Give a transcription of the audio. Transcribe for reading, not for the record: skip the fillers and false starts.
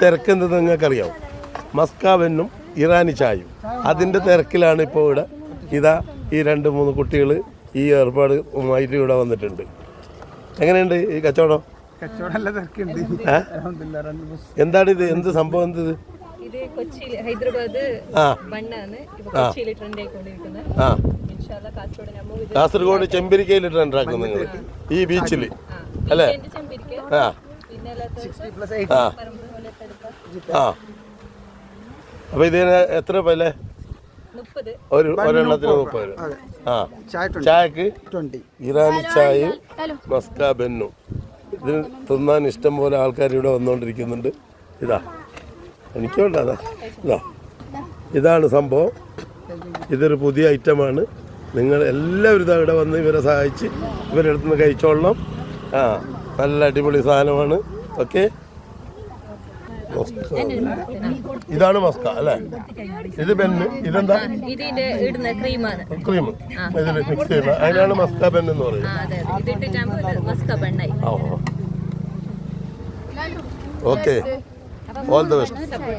തിരക്ക് എന്തെന്ന് നിങ്ങൾക്കറിയാം. മസ്കാബന്നും ഇറാനി ചായയും അതിൻ്റെ തിരക്കിലാണ് ഇപ്പോൾ ഇവിടെ. ഇതാ ഈ 2-3 കുട്ടികൾ ഈ ഏർപ്പാടുമായിട്ട് ഇവിടെ വന്നിട്ടുണ്ട്. എങ്ങനെയുണ്ട് ഈ കച്ചവടം? എന്താണിത്? എന്ത് സംഭവം? എന്ത് ഹൈദരാബാദ് കാസർഗോഡ് ചെമ്പരിക്കയിൽ ട്രെൻഡ് ആക്കും നിങ്ങൾ ഈ ബീച്ചിൽ അല്ലേ? ആ ആ ആ അപ്പൊ ഇതിന് എത്ര പോലെ? ഒരെണ്ണത്തിന് 30 രൂപ. ആ ചായക്ക് ഇറാനി ചായയും മസ്കാബന്നും. ഇതിന് തിന്നാൻ ഇഷ്ടം പോലെ ആൾക്കാർ ഇവിടെ വന്നുകൊണ്ടിരിക്കുന്നുണ്ട്. ഇതാ എനിക്കുണ്ട്. ഇതാ ഇതാണ് സംഭവം. ഇതൊരു പുതിയ ഐറ്റമാണ്. നിങ്ങൾ എല്ലാവരും ഇതാ ഇവിടെ വന്ന് ഇവരെ സഹായിച്ച് ഇവരുടെ അടുത്ത് നിന്ന് കഴിച്ചോളണം. ആ നല്ല അടിപൊളി സാധനമാണ്. ഓക്കെ, ഇതാണ് മസ്ക അല്ലേ? ഇത് ബെന്ന്. ഇതെന്താ? ക്രീം ഇതിൽ മിക്സ് ചെയ്യുന്ന അതിനാണ് മസ്ക ബെന്ന് എന്ന് പറയുന്നത്. Okay, all the best.